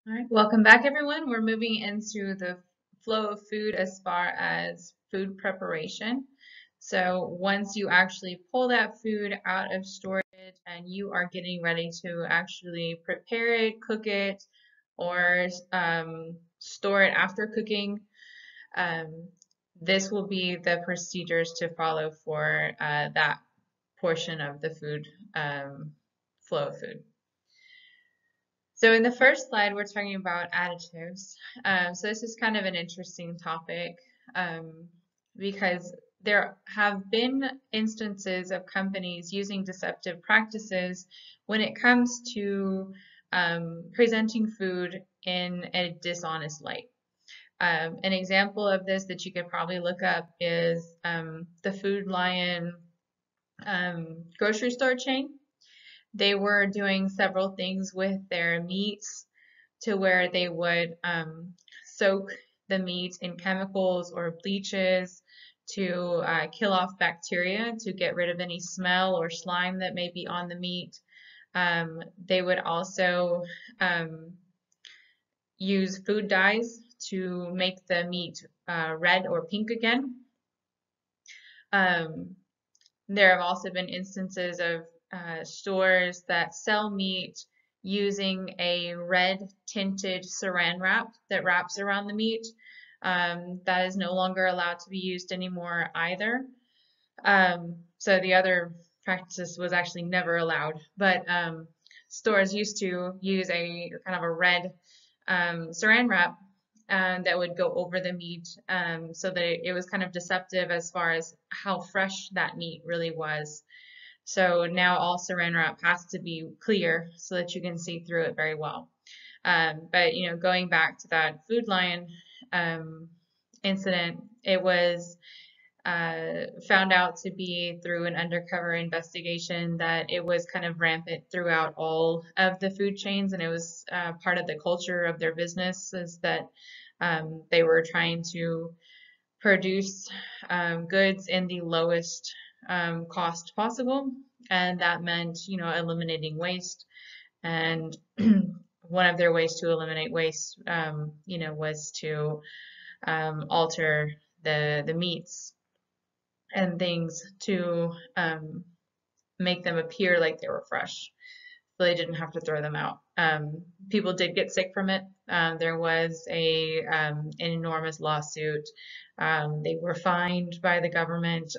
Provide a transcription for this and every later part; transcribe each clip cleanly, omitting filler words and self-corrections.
All right, welcome back, everyone. We're moving into the flow of food as far as food preparation. So once you actually pull that food out of storage and you are getting ready to actually prepare it, cook it, or store it after cooking, um, this will be the procedures to follow for that portion of the food flow of food. So in the first slide, we're talking about additives. So this is kind of an interesting topic um, because there have been instances of companies using deceptive practices when it comes to presenting food in a dishonest light. An example of this that you could probably look up is the Food Lion grocery store chain. They were doing several things with their meats to where they would soak the meat in chemicals or bleaches to kill off bacteria, to get rid of any smell or slime that may be on the meat. They would also um, use food dyes to make the meat red or pink again. Um, There have also been instances of stores that sell meat using a red tinted saran wrap that wraps around the meat. That is no longer allowed to be used anymore either. So the other practice was actually never allowed, but stores used to use a kind of a red saran wrap that would go over the meat so that it was kind of deceptive as far as how fresh that meat really was. So now all saran wrap has to be clear so that you can see through it very well. But going back to that Food Lion um, incident, it was found out to be through an undercover investigation that it was kind of rampant throughout all of the food chains, and it was part of the culture of their business is that they were trying to produce goods in the lowest cost possible, and that meant eliminating waste. And one of their ways to eliminate waste, was to alter the meats and things to make them appear like they were fresh, so they didn't have to throw them out. People did get sick from it. There was an enormous lawsuit. They were fined by the government.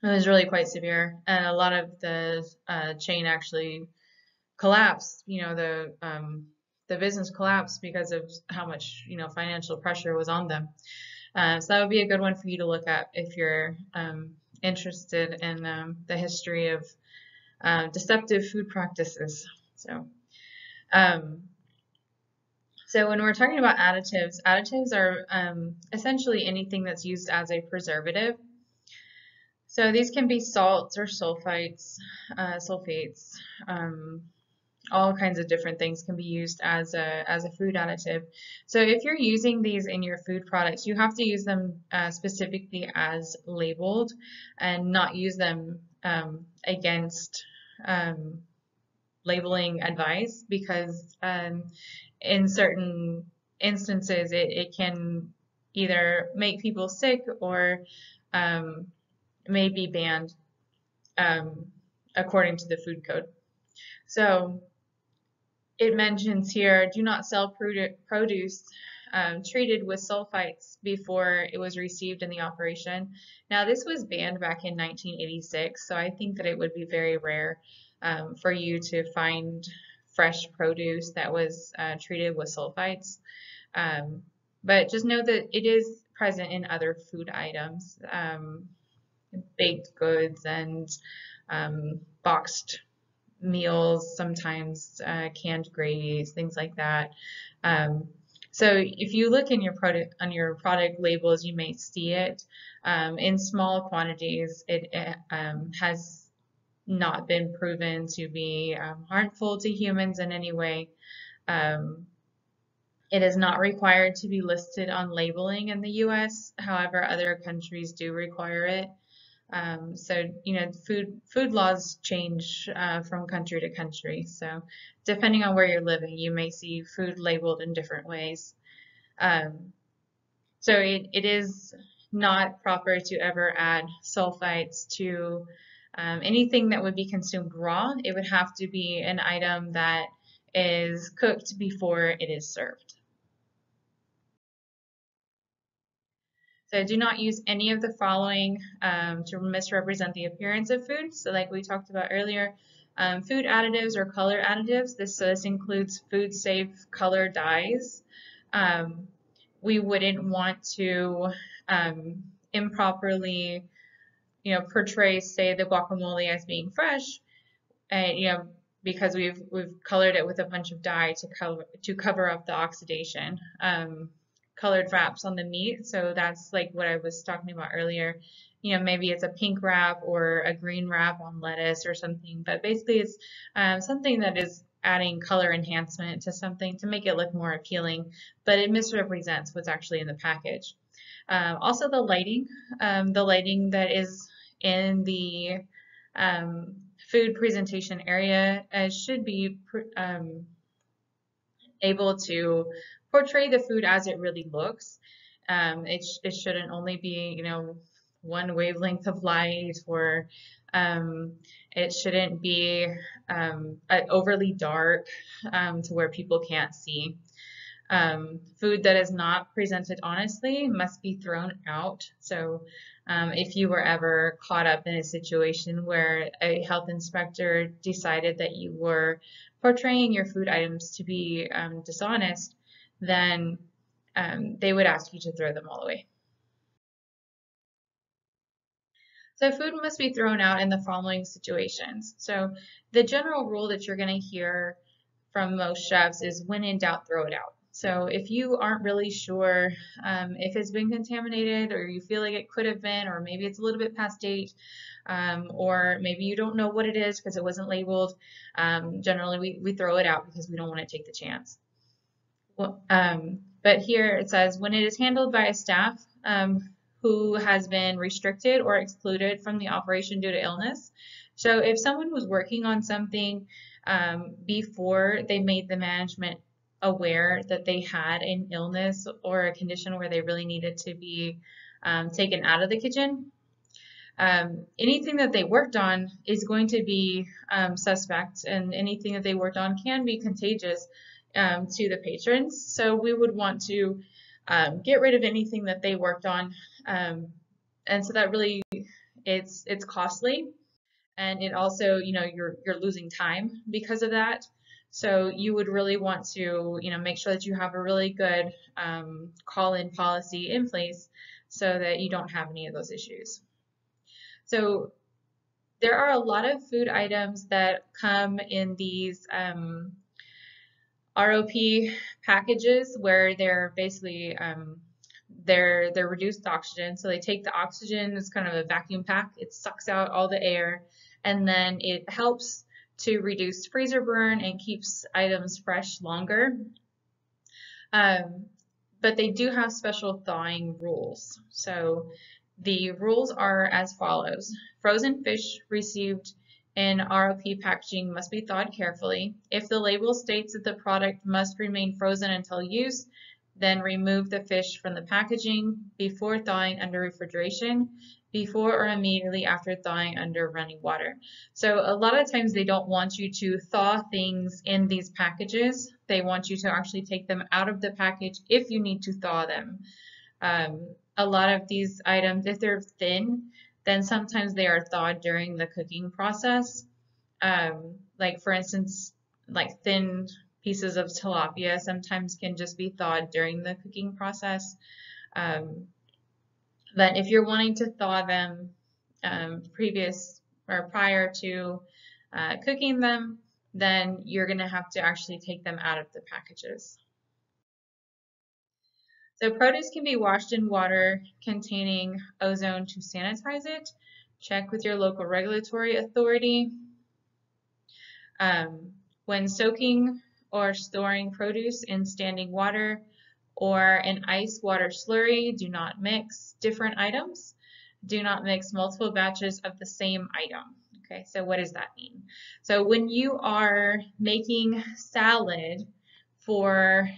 It was really quite severe, and a lot of the chain actually collapsed. The business collapsed because of how much financial pressure was on them. So that would be a good one for you to look at if you're interested in the history of deceptive food practices. Um, so when we're talking about additives, additives are essentially anything that's used as a preservative. So these can be salts or sulfates, all kinds of different things can be used as a food additive. So if you're using these in your food products, you have to use them specifically as labeled and not use them against labeling advice, because in certain instances it can either make people sick or um, may be banned um, according to the food code. So it mentions here, do not sell produce treated with sulfites before it was received in the operation. Now, this was banned back in 1986, so I think that it would be very rare for you to find fresh produce that was treated with sulfites. But just know that it is present in other food items, baked goods and boxed meals, sometimes canned gravies, things like that. So if you look in your product on your product labels, you may see it in small quantities. It has not been proven to be harmful to humans in any way. Um, it is not required to be listed on labeling in the US. However, other countries do require it. So, food laws change from country to country. So, depending on where you're living, you may see food labeled in different ways. Um, so, it is not proper to ever add sulfites to anything that would be consumed raw. It would have to be an item that is cooked before it is served. So do not use any of the following to misrepresent the appearance of food. So like we talked about earlier, food additives or color additives. This includes food safe color dyes. Um, we wouldn't want to improperly, portray, say, the guacamole as being fresh, because we've colored it with a bunch of dye to cover up the oxidation. Colored wraps on the meat, so that's like what I was talking about earlier. Maybe it's a pink wrap or a green wrap on lettuce or something, but basically it's something that is adding color enhancement to something to make it look more appealing, but it misrepresents what's actually in the package. Also the lighting that is in the um, food presentation area should be able to portray the food as it really looks. It shouldn't only be, one wavelength of light, or it shouldn't be overly dark to where people can't see. Food that is not presented honestly must be thrown out. So if you were ever caught up in a situation where a health inspector decided that you were portraying your food items to be dishonest, then they would ask you to throw them all away. So food must be thrown out in the following situations. So the general rule that you're going to hear from most chefs is when in doubt, throw it out. So if you aren't really sure if it's been contaminated, or you feel like it could have been, or maybe it's a little bit past date, or maybe you don't know what it is because it wasn't labeled, generally we throw it out because we don't want to take the chance. Well, but here it says, when it is handled by a staff who has been restricted or excluded from the operation due to illness. So if someone was working on something before they made the management aware that they had an illness or a condition where they really needed to be taken out of the kitchen, anything that they worked on is going to be suspect, and anything that they worked on can be contagious to the patrons. So we would want to get rid of anything that they worked on, and so that really it's costly, and it also, you're losing time because of that. So you would really want to, make sure that you have a really good call-in policy in place so that you don't have any of those issues. So there are a lot of food items that come in these ROP packages where they're basically they're reduced oxygen. So they take the oxygen, it's kind of a vacuum pack. It sucks out all the air, and then it helps to reduce freezer burn and keeps items fresh longer. But they do have special thawing rules. So the rules are as follows. Frozen fish received in ROP packaging must be thawed carefully. If the label states that the product must remain frozen until use, then remove the fish from the packaging before thawing under refrigeration, before or immediately after thawing under running water. So a lot of times they don't want you to thaw things in these packages. They want you to actually take them out of the package if you need to thaw them. A lot of these items, if they're thin, then sometimes they are thawed during the cooking process. Like for instance, like thin pieces of tilapia sometimes can just be thawed during the cooking process. But if you're wanting to thaw them prior to cooking them, then you're going to have to actually take them out of the packages. So produce can be washed in water containing ozone to sanitize it. Check with your local regulatory authority. When soaking or storing produce in standing water or an ice water slurry, do not mix different items. Do not mix multiple batches of the same item. Okay, so what does that mean? So when you are making salad for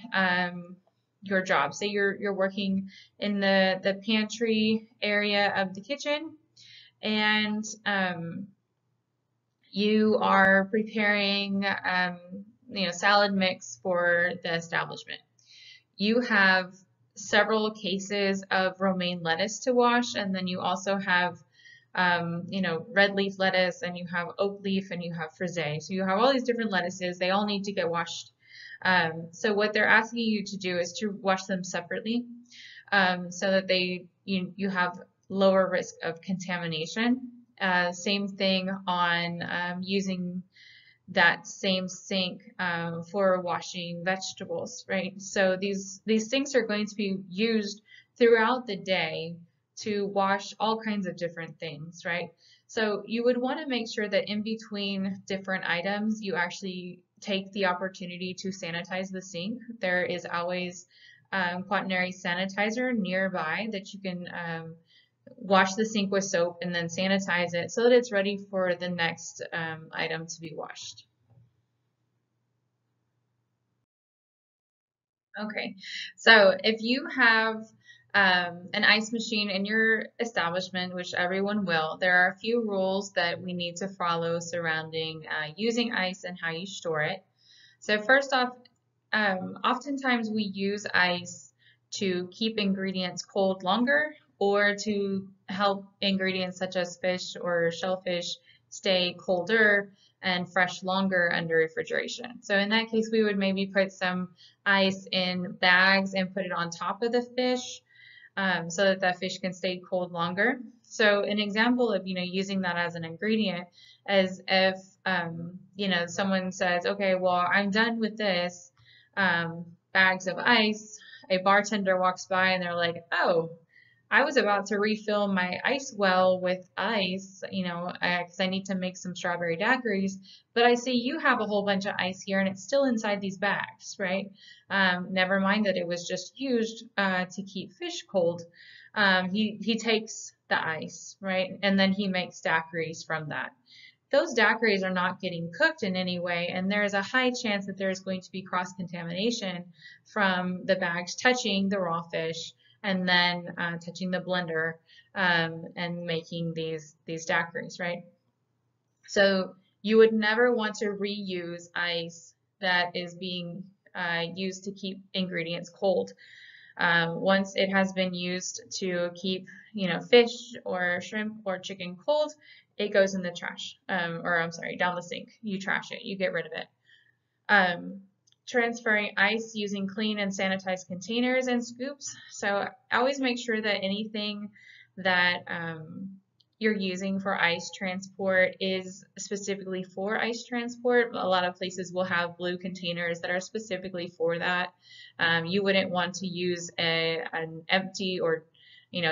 your job, say you're working in the pantry area of the kitchen, and you are preparing salad mix for the establishment. You have several cases of romaine lettuce to wash, and then you also have red leaf lettuce, and you have oak leaf, and you have frisee. So you have all these different lettuces. They all need to get washed. So what they're asking you to do is to wash them separately, so that you have lower risk of contamination. Same thing on using that same sink for washing vegetables, right? So these sinks are going to be used throughout the day to wash all kinds of different things, right? So you would want to make sure that in between different items, you actually take the opportunity to sanitize the sink. There is always quaternary sanitizer nearby that you can wash the sink with soap and then sanitize it so that it's ready for the next item to be washed. Okay, so if you have an ice machine in your establishment, which everyone will, there are a few rules that we need to follow surrounding using ice and how you store it. So first off, oftentimes we use ice to keep ingredients cold longer or to help ingredients such as fish or shellfish stay colder and fresh longer under refrigeration. So in that case, we would maybe put some ice in bags and put it on top of the fish so that that fish can stay cold longer. So an example of using that as an ingredient is if someone says, okay, well, I'm done with this bags of ice. A bartender walks by and they're like, oh, I was about to refill my ice well with ice, because I need to make some strawberry daiquiris, but I see you have a whole bunch of ice here and it's still inside these bags, right? Never mind that it was just used to keep fish cold. He takes the ice, right? And then he makes daiquiris from that. Those daiquiris are not getting cooked in any way, and there's a high chance that there's going to be cross-contamination from the bags touching the raw fish and then touching the blender and making these daiquiris, right? So you would never want to reuse ice that is being used to keep ingredients cold. Once it has been used to keep, fish or shrimp or chicken cold, it goes in the trash, or I'm sorry, down the sink. You trash it, you get rid of it. Transferring ice using clean and sanitized containers and scoops. So always make sure that anything that you're using for ice transport is specifically for ice transport. A lot of places will have blue containers that are specifically for that. You wouldn't want to use an empty or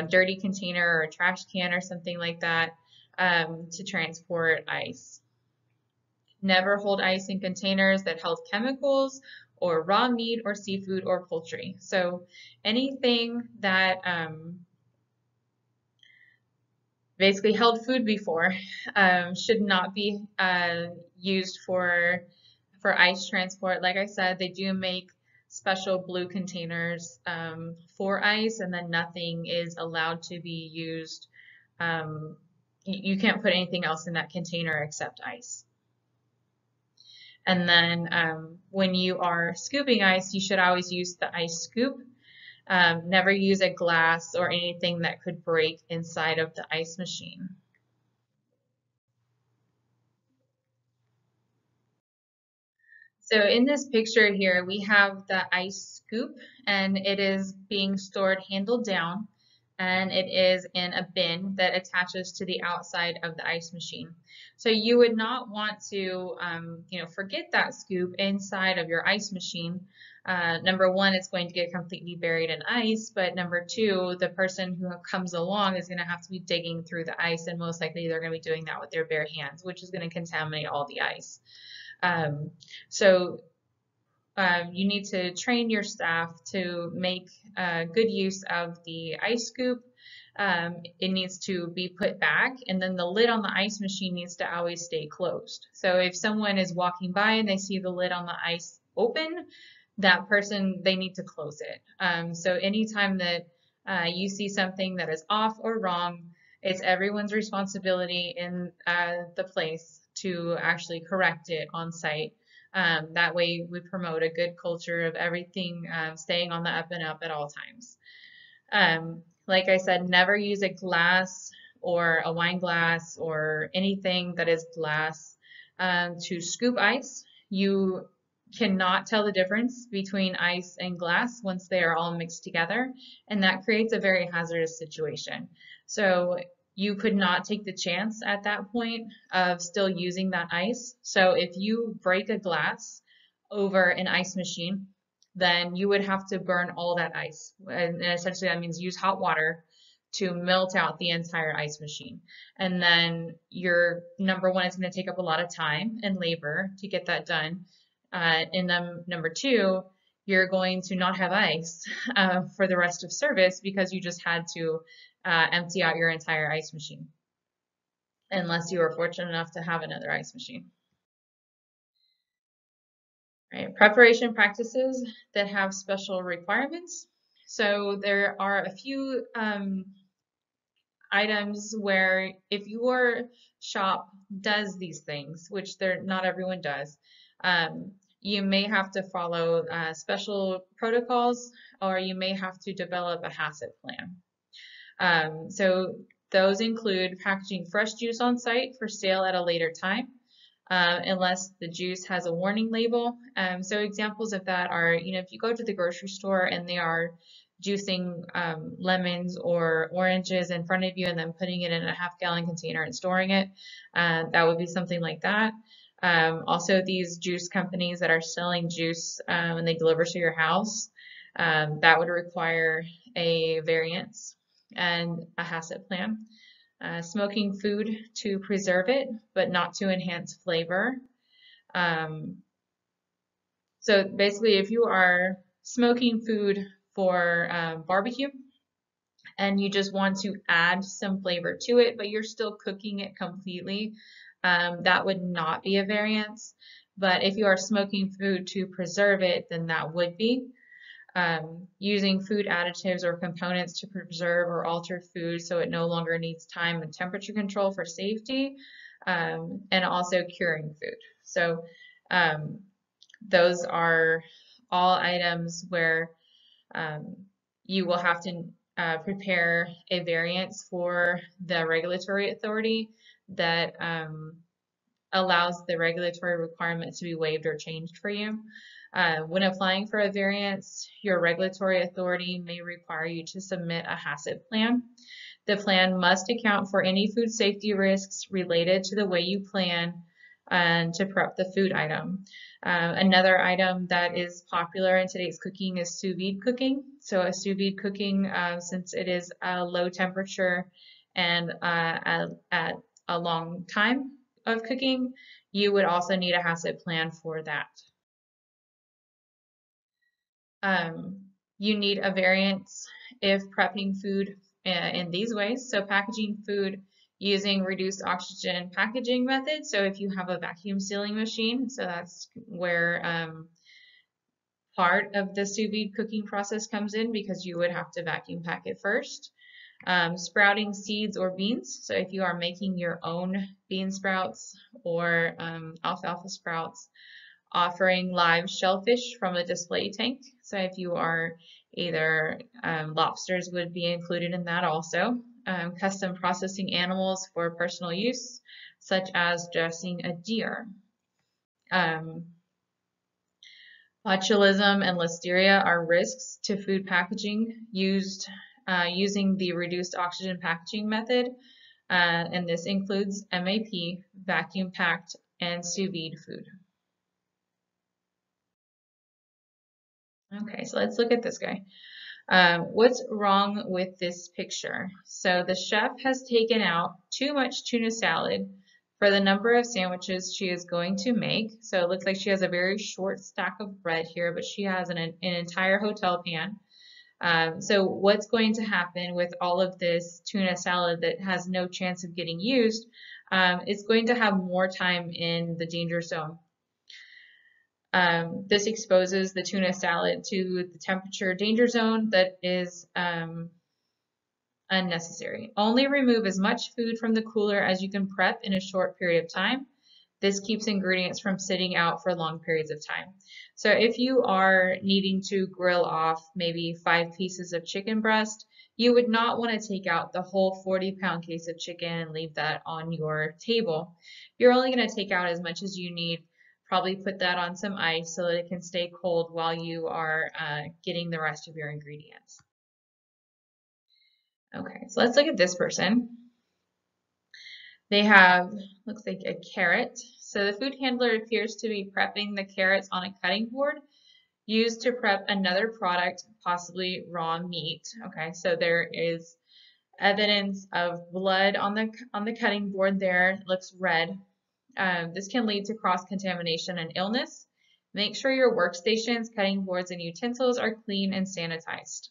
dirty container or a trash can or something like that to transport ice. Never hold ice in containers that held chemicals or raw meat or seafood or poultry. So anything that basically held food before should not be used for ice transport. Like I said, they do make special blue containers for ice, and then nothing is allowed to be used. You can't put anything else in that container except ice. And then when you are scooping ice, you should always use the ice scoop. Never use a glass or anything that could break inside of the ice machine. So in this picture here, we have the ice scoop, and it is being stored handle down, and it is in a bin that attaches to the outside of the ice machine. So you would not want to, forget that scoop inside of your ice machine. Number one, it's going to get completely buried in ice, but number two, the person who comes along is going to have to be digging through the ice, and most likely they're going to be doing that with their bare hands, which is going to contaminate all the ice. So you need to train your staff to make good use of the ice scoop it needs to be put back, and then the lid on the ice machine needs to always stay closed. So if someone is walking by and they see the lid on the ice open, that person, they need to close it. So anytime that you see something that is off or wrong, it's everyone's responsibility in the place to actually correct it on site. That way we promote a good culture of everything staying on the up and up at all times. Like I said, never use a glass or a wine glass or anything that is glass to scoop ice. You cannot tell the difference between ice and glass once they are all mixed together, and that creates a very hazardous situation. So you could not take the chance at that point of still using that ice. So if you break a glass over an ice machine, then you would have to burn all that ice. And essentially that means use hot water to melt out the entire ice machine. And then your number one, it's going to take up a lot of time and labor to get that done. And then number two, you're going to not have ice for the rest of service because you just had to empty out your entire ice machine, unless you were fortunate enough to have another ice machine. Right. Preparation practices that have special requirements. So there are a few items where if your shop does these things, which not everyone does, you may have to follow special protocols, or you may have to develop a HACCP plan. So those include packaging fresh juice on site for sale at a later time, unless the juice has a warning label. So examples of that are, if you go to the grocery store and they are juicing lemons or oranges in front of you and then putting it in a half-gallon container and storing it, that would be something like that. Also, these juice companies that are selling juice and they deliver to your house, that would require a variance and a HACCP plan. Smoking food to preserve it, but not to enhance flavor. So basically, if you are smoking food for barbecue and you just want to add some flavor to it, but you're still cooking it completely, that would not be a variance. But if you are smoking food to preserve it, then that would be. Using food additives or components to preserve or alter food so it no longer needs time and temperature control for safety, and also curing food. So those are all items where you will have to prepare a variance for the regulatory authority that allows the regulatory requirement to be waived or changed for you. When applying for a variance, your regulatory authority may require you to submit a HACCP plan. The plan must account for any food safety risks related to the way you plan and to prep the food item. Another item that is popular in today's cooking is sous vide cooking. So a sous vide cooking, since it is a low temperature and at a long time of cooking, you would also need a HACCP plan for that. You need a variance if prepping food in these ways. So packaging food using reduced oxygen packaging method. So if you have a vacuum sealing machine, so that's where part of the sous vide cooking process comes in, because you would have to vacuum pack it first. Sprouting seeds or beans. So if you are making your own bean sprouts or alfalfa sprouts. Offering live shellfish from a display tank. So if you are either lobsters would be included in that also. Custom processing animals for personal use, such as dressing a deer. Botulism and listeria are risks to food packaging using the reduced oxygen packaging method, and this includes MAP, vacuum packed, and sous vide food. Okay, so let's look at this guy. What's wrong with this picture? So the chef has taken out too much tuna salad for the number of sandwiches she is going to make. So it looks like she has a very short stack of bread here, but she has an entire hotel pan. So what's going to happen with all of this tuna salad that has no chance of getting used? It's going to have more time in the danger zone. This exposes the tuna salad to the temperature danger zone that is unnecessary. Only remove as much food from the cooler as you can prep in a short period of time. This keeps ingredients from sitting out for long periods of time. So if you are needing to grill off maybe 5 pieces of chicken breast, you would not want to take out the whole 40-pound case of chicken and leave that on your table. You're only going to take out as much as you need. Probably put that on some ice so that it can stay cold while you are getting the rest of your ingredients. Okay, so let's look at this person. They have, looks like a carrot. So the food handler appears to be prepping the carrots on a cutting board used to prep another product, possibly raw meat. Okay, so there is evidence of blood on the cutting board there. It looks red. This can lead to cross-contamination and illness. Make sure your workstations, cutting boards, and utensils are clean and sanitized.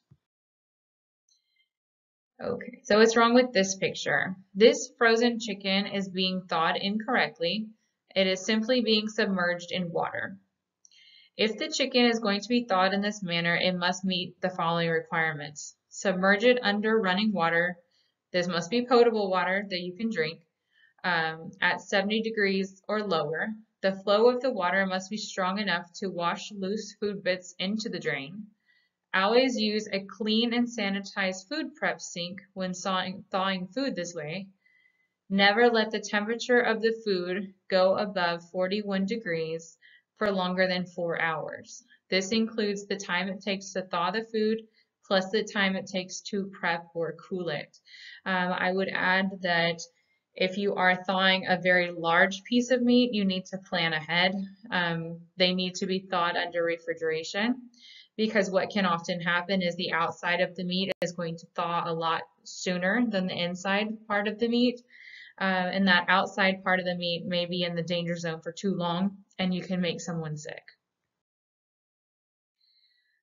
Okay, so what's wrong with this picture? This frozen chicken is being thawed incorrectly. It is simply being submerged in water. If the chicken is going to be thawed in this manner, it must meet the following requirements. Submerge it under running water. This must be potable water that you can drink at 70 degrees or lower. The flow of the water must be strong enough to wash loose food bits into the drain. Always use a clean and sanitized food prep sink when thawing food this way. Never let the temperature of the food go above 41 degrees for longer than 4 hours. This includes the time it takes to thaw the food plus the time it takes to prep or cool it. I would add that if you are thawing a very large piece of meat, you need to plan ahead. They need to be thawed under refrigeration, because what can often happen is the outside of the meat is going to thaw a lot sooner than the inside part of the meat. And that outside part of the meat may be in the danger zone for too long, and you can make someone sick.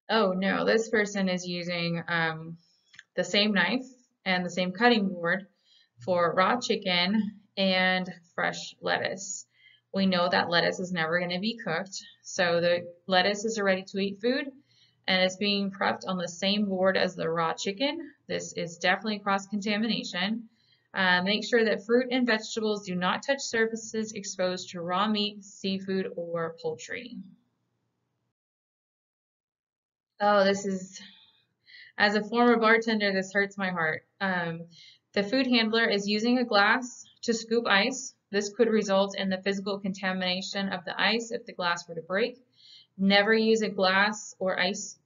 Oh no, this person is using the same knife and the same cutting board for raw chicken and fresh lettuce. We know that lettuce is never going to be cooked, so the lettuce is a ready-to-eat food, and it's being prepped on the same board as the raw chicken. This is definitely cross-contamination. Make sure that fruit and vegetables do not touch surfaces exposed to raw meat, seafood, or poultry. Oh, this is, as a former bartender, this hurts my heart. The food handler is using a glass to scoop ice. This could result in the physical contamination of the ice if the glass were to break. Never use a glass or ice.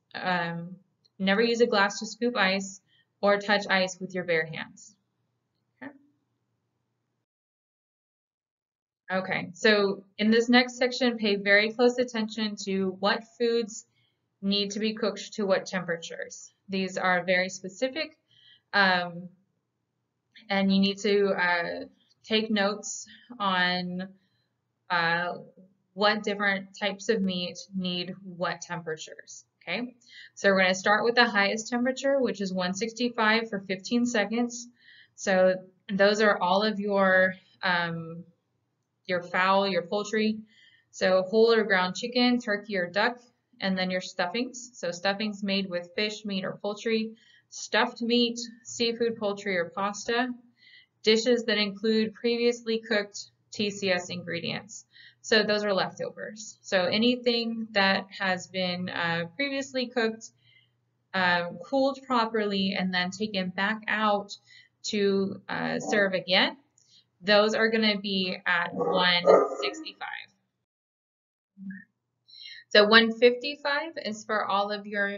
Never use a glass to scoop ice or touch ice with your bare hands. Okay, so in this next section, pay very close attention to what foods need to be cooked to what temperatures. These are very specific, and you need to take notes on what different types of meat need what temperatures. Okay, so we're going to start with the highest temperature, which is 165 for 15 seconds. So those are all of your fowl, your poultry. So whole or ground chicken, turkey or duck, and then your stuffings. So stuffings made with fish, meat, or poultry, stuffed meat, seafood, poultry, or pasta, dishes that include previously cooked TCS ingredients. So those are leftovers. So anything that has been previously cooked, cooled properly, and then taken back out to serve again, those are going to be at 165. So 155 is for all of your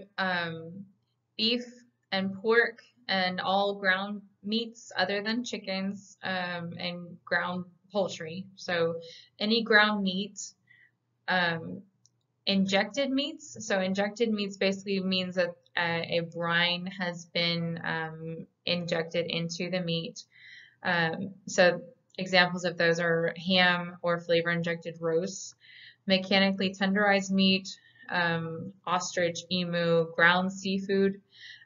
beef and pork and all ground meats other than chickens and ground poultry. So any ground meat, injected meats. So injected meats basically means that a brine has been injected into the meat. So examples of those are ham or flavor injected roasts, mechanically tenderized meat, ostrich, emu, ground seafood.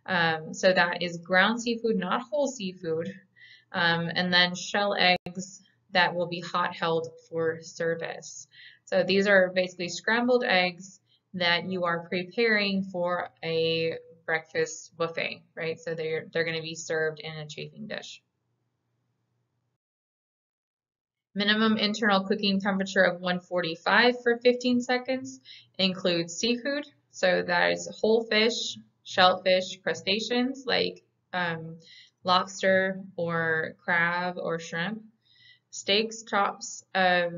So that is ground seafood, not whole seafood. And then shell eggs that will be hot held for service. So these are basically scrambled eggs that you are preparing for a breakfast buffet, right? So they're going to be served in a chafing dish. Minimum internal cooking temperature of 145 for 15 seconds includes seafood. So that is whole fish, shellfish, crustaceans like lobster or crab or shrimp. Steaks, chops of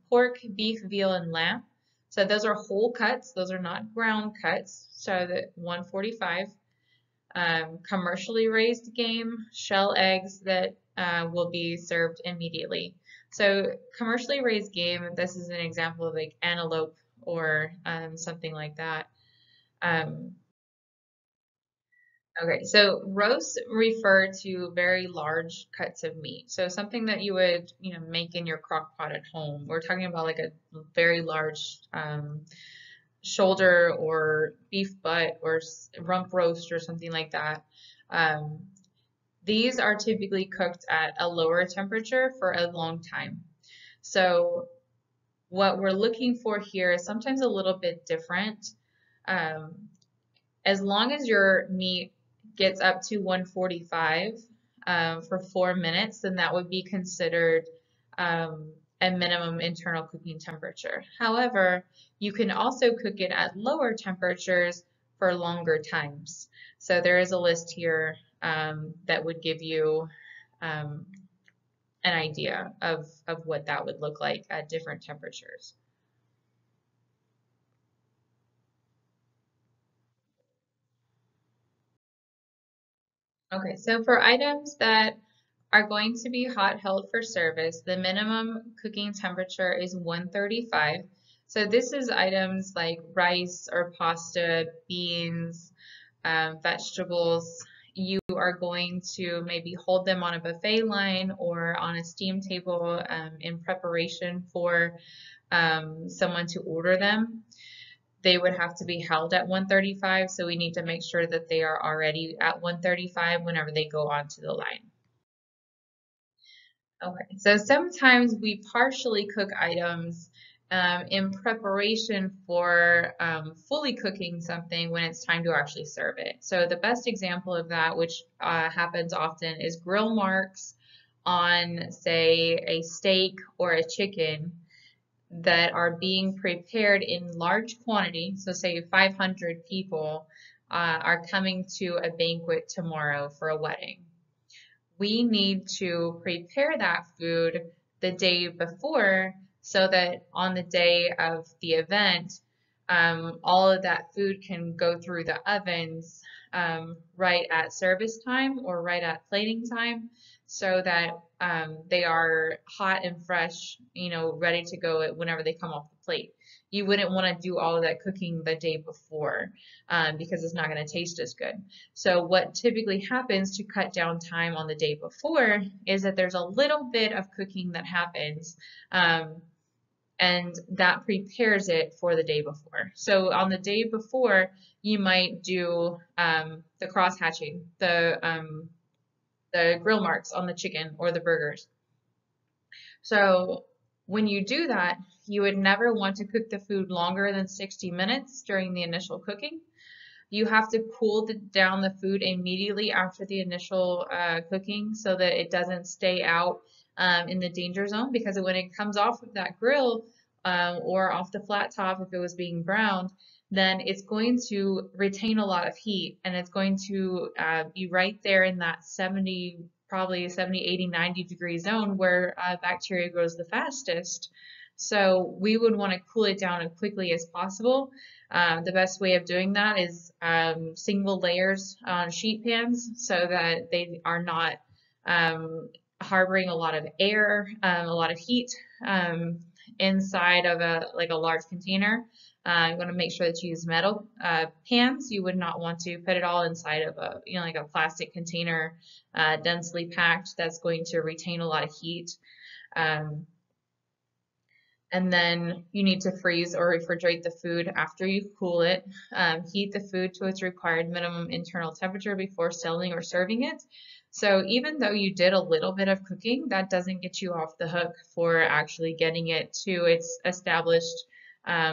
pork, beef, veal, and lamb. So those are whole cuts. Those are not ground cuts. So that 145. Commercially raised game, shell eggs that will be served immediately. So commercially raised game, this is an example of like antelope or something like that. Okay, so roasts refer to very large cuts of meat. So something that you would, make in your crock pot at home. We're talking about like a very large shoulder or beef butt or rump roast or something like that. These are typically cooked at a lower temperature for a long time. So what we're looking for here is sometimes a little bit different. As long as your meat gets up to 145 for 4 minutes, then that would be considered a minimum internal cooking temperature. However, you can also cook it at lower temperatures for longer times. So there is a list here that would give you an idea of what that would look like at different temperatures. Okay, so for items that are going to be hot held for service, the minimum cooking temperature is 135. So this is items like rice or pasta, beans, vegetables. You are going to maybe hold them on a buffet line or on a steam table in preparation for someone to order them. They would have to be held at 135, so we need to make sure that they are already at 135 whenever they go onto the line. Okay, so sometimes we partially cook items in preparation for fully cooking something when it's time to actually serve it. So the best example of that, which happens often, is grill marks on, say, a steak or a chicken that are being prepared in large quantity. So say 500 people are coming to a banquet tomorrow for a wedding. We need to prepare that food the day before so that on the day of the event, all of that food can go through the ovens right at service time or right at plating time so that they are hot and fresh, ready to go whenever they come off the plate. You wouldn't want to do all of that cooking the day before because it's not going to taste as good. So what typically happens to cut down time on the day before is that there's a little bit of cooking that happens and that prepares it for the day before. So on the day before, you might do the cross hatching, the grill marks on the chicken or the burgers. So when you do that, you would never want to cook the food longer than 60 minutes during the initial cooking. You have to cool down the food immediately after the initial cooking so that it doesn't stay out in the danger zone, because when it comes off of that grill or off the flat top, if it was being browned, then it's going to retain a lot of heat and it's going to be right there in that 70, probably 70, 80, 90 degree zone where bacteria grows the fastest. So we would want to cool it down as quickly as possible. The best way of doing that is single layers on sheet pans so that they are not harboring a lot of air, a lot of heat inside of a large container. You want to make sure that you use metal pans. You would not want to put it all inside of like a plastic container, densely packed, that's going to retain a lot of heat. And then you need to freeze or refrigerate the food after you cool it. Heat the food to its required minimum internal temperature before selling or serving it. So even though you did a little bit of cooking, that doesn't get you off the hook for actually getting it to its established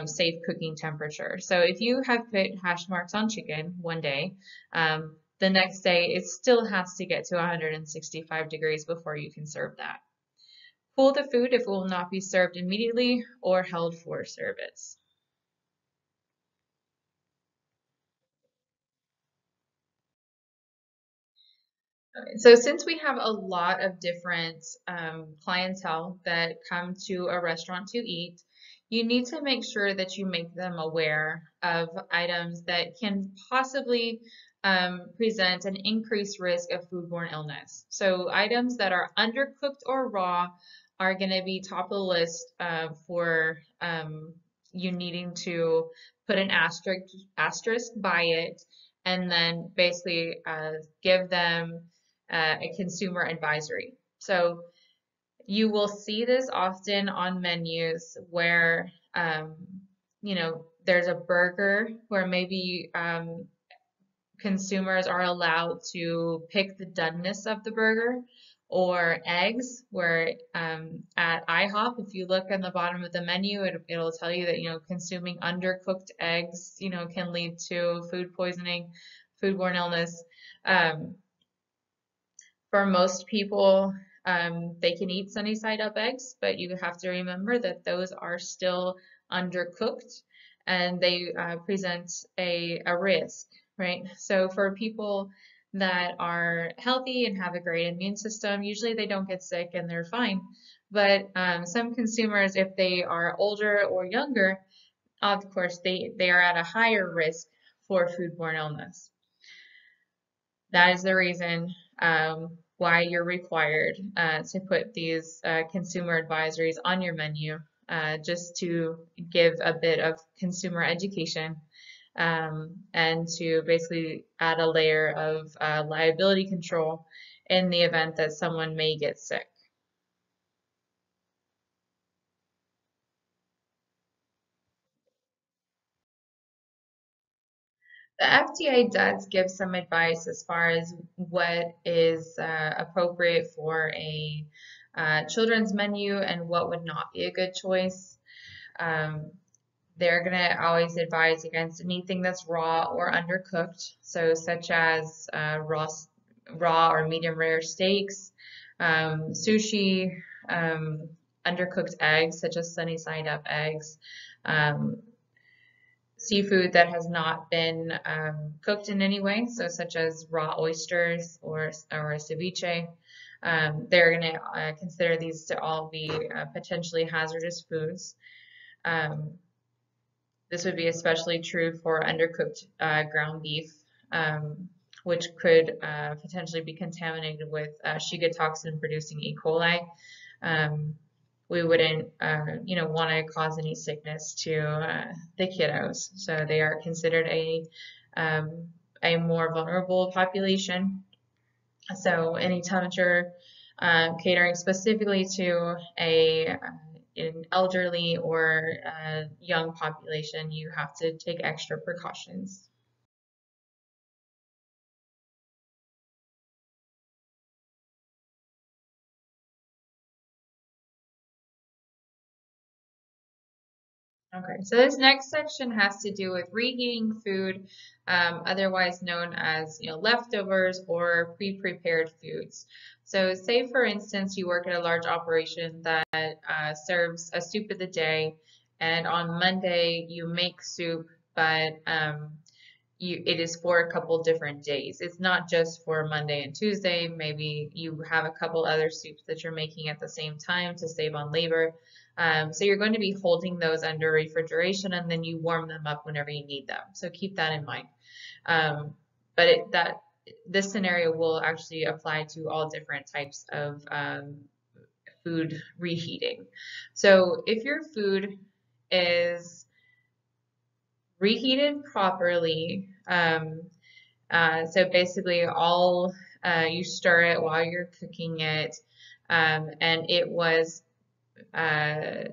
safe cooking temperature. So if you have put hash marks on chicken one day, the next day it still has to get to 165 degrees before you can serve that. Cool the food if it will not be served immediately or held for service. So since we have a lot of different clientele that come to a restaurant to eat, you need to make sure that you make them aware of items that can possibly present an increased risk of foodborne illness. So items that are undercooked or raw are going to be top of the list for you needing to put an asterisk by it, and then basically give them a consumer advisory. So you will see this often on menus where, there's a burger where maybe consumers are allowed to pick the doneness of the burger, or eggs where at IHOP, if you look on the bottom of the menu, it'll tell you that, consuming undercooked eggs, can lead to food poisoning, foodborne illness. Um, for most people, they can eat sunny side up eggs, but you have to remember that those are still undercooked and they present a risk, right? So for people that are healthy and have a great immune system, usually they don't get sick and they're fine. But some consumers, if they are older or younger, of course, they are at a higher risk for foodborne illness. That is the reason why you're required to put these consumer advisories on your menu, just to give a bit of consumer education, and to basically add a layer of liability control in the event that someone may get sick. The FDA does give some advice as far as what is appropriate for a children's menu and what would not be a good choice. Um, they're going to always advise against anything that's raw or undercooked, so such as raw or medium rare steaks, sushi, undercooked eggs, such as sunny side up eggs, um, seafood that has not been cooked in any way, so such as raw oysters or ceviche. They're going to consider these to all be potentially hazardous foods. Um, this would be especially true for undercooked ground beef, which could potentially be contaminated with Shiga toxin producing E. coli. Um, we wouldn't, want to cause any sickness to the kiddos. So they are considered um, a more vulnerable population. So anytime that you're catering specifically to an elderly or young population, you have to take extra precautions. Okay, so this next section has to do with reheating food, otherwise known as leftovers or pre-prepared foods. So say for instance you work at a large operation that serves a soup of the day, and on Monday you make soup, but it is for a couple different days. It's not just for Monday and Tuesday. Maybe you have a couple other soups that you're making at the same time to save on labor. So you're going to be holding those under refrigeration, and then you warm them up whenever you need them. So keep that in mind. Um, but this scenario will actually apply to all different types of food reheating. So if your food is reheated properly, so basically all you stir it while you're cooking it, and it was uh,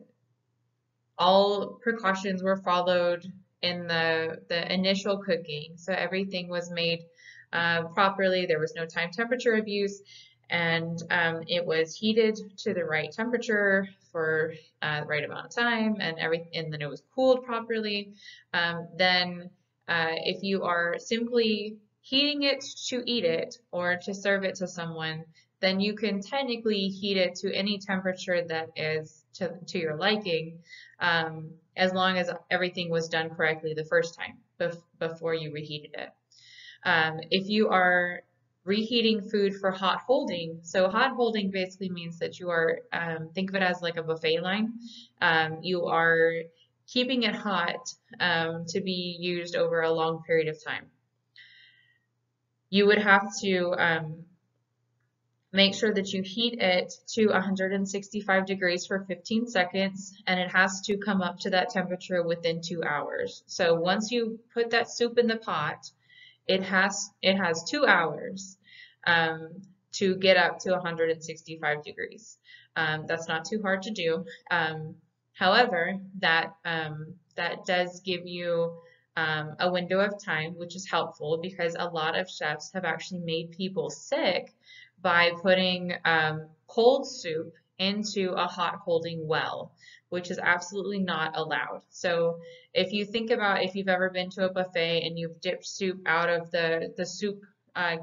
all precautions were followed in the initial cooking. So everything was made properly. There was no time temperature abuse, and it was heated to the right temperature for the right amount of time, and then it was cooled properly. Then, if you are simply heating it to eat it or to serve it to someone, then you can technically heat it to any temperature that is to your liking, as long as everything was done correctly the first time before you reheated it. If you are reheating food for hot holding, so hot holding basically means that you are, think of it as like a buffet line. You are keeping it hot to be used over a long period of time. You would have to make sure that you heat it to 165 degrees for 15 seconds, and it has to come up to that temperature within 2 hours. So once you put that soup in the pot, it has 2 hours to get up to 165 degrees. That's not too hard to do. However, that does give you a window of time, which is helpful because a lot of chefs have actually made people sick by putting cold soup into a hot holding well, which is absolutely not allowed. So if you think about if you've ever been to a buffet and you've dipped soup out of the soup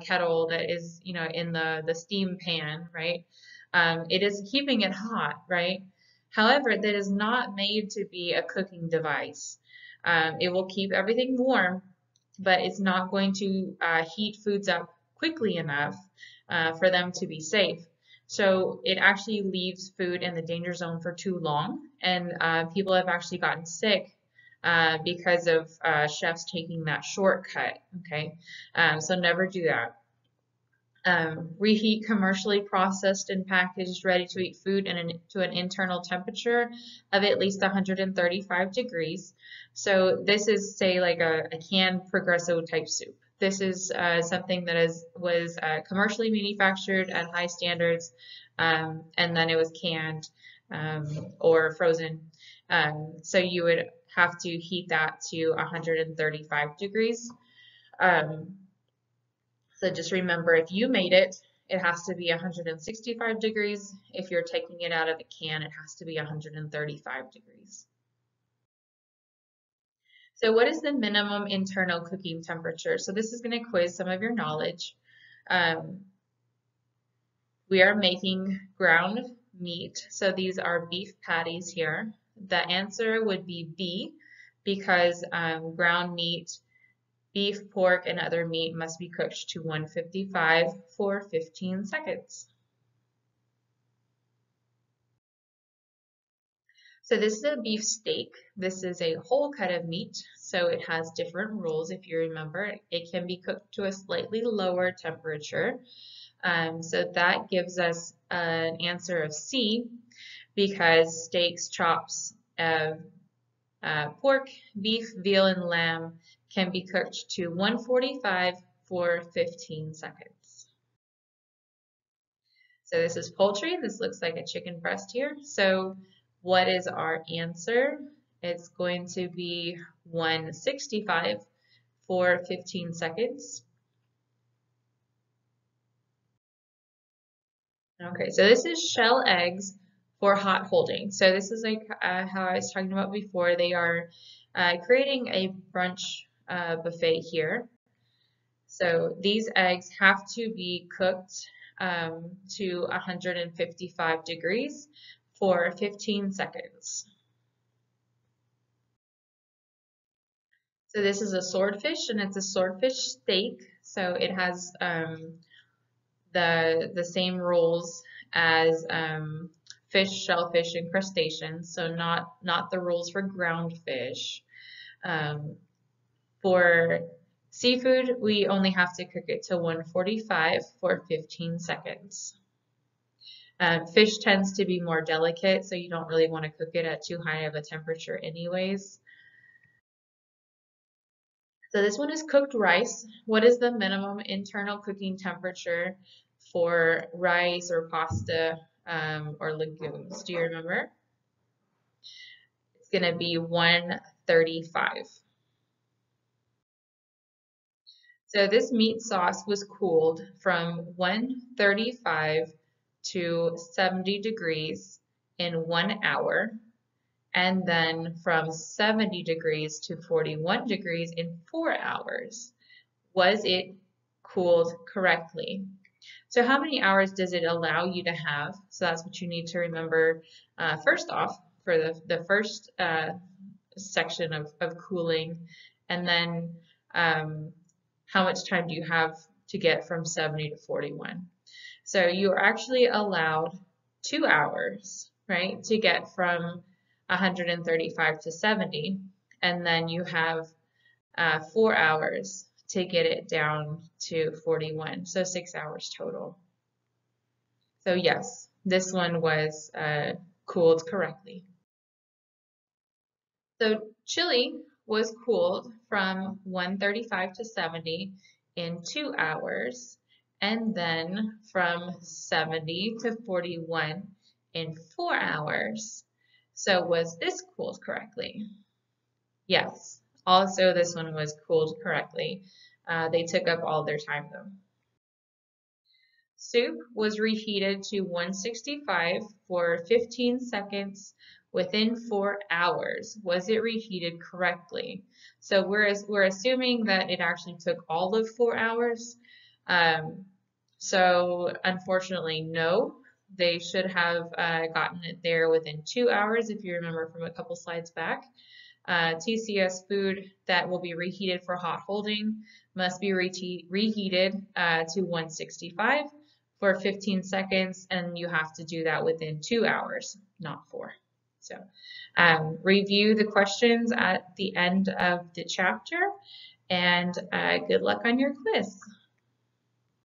kettle that is, you know, in the steam pan, right? It is keeping it hot, right? However, that is not made to be a cooking device. It will keep everything warm, but it's not going to heat foods up quickly enough for them to be safe. So it actually leaves food in the danger zone for too long, and people have actually gotten sick because of chefs taking that shortcut. Okay, so never do that. Reheat commercially processed and packaged ready-to-eat food to an internal temperature of at least 135 degrees. So this is, say, like a canned Progresso type soup. This is something that was commercially manufactured at high standards, and then it was canned or frozen. So you would have to heat that to 135 degrees. So just remember, if you made it, it has to be 165 degrees. If you're taking it out of the can, it has to be 135 degrees. So what is the minimum internal cooking temperature? So this is going to quiz some of your knowledge. We are making ground meat. So these are beef patties here. The answer would be B, because ground meat, beef, pork, and other meat must be cooked to 155 for 15 seconds. So this is a beef steak. This is a whole cut of meat, so it has different rules. If you remember, it can be cooked to a slightly lower temperature. So that gives us an answer of C, because steaks, chops, pork, beef, veal, and lamb can be cooked to 145 for 15 seconds. So this is poultry. This looks like a chicken breast here. So what is our answer? It's going to be 165 for 15 seconds. Okay, so this is shell eggs for hot holding. So this is like how I was talking about before. They are creating a brunch buffet here. So these eggs have to be cooked to 155 degrees for 15 seconds. So this is a swordfish, and it's a swordfish steak. So it has the same rules as fish, shellfish, and crustaceans. So not the rules for ground fish. For seafood, we only have to cook it to 145 for 15 seconds. Fish tends to be more delicate, so you don't really want to cook it at too high of a temperature anyways. So this one is cooked rice. What is the minimum internal cooking temperature for rice or pasta or legumes? Do you remember? going to be 135. So this meat sauce was cooled from 135 to 70 degrees in 1 hour, and then from 70 degrees to 41 degrees in 4 hours. Was it cooled correctly? So how many hours does it allow you to have? So that's what you need to remember first off for the first section of cooling, and then how much time do you have to get from 70 to 41? So you are actually allowed 2 hours, right, to get from 135 to 70, and then you have 4 hours to get it down to 41, so 6 hours total. So yes, this one was cooled correctly. So chili was cooled from 135 to 70 in 2 hours, and then from 70 to 41 in 4 hours. So was this cooled correctly? Yes. Also, this one was cooled correctly. They took up all their time though. Soup was reheated to 165 for 15 seconds within 4 hours. Was it reheated correctly? So we're assuming that it actually took all of 4 hours. So unfortunately, no. They should have gotten it there within 2 hours, if you remember from a couple slides back. TCS food that will be reheated for hot holding must be reheated to 165 for 15 seconds, and you have to do that within 2 hours, not 4. So review the questions at the end of the chapter, and good luck on your quiz.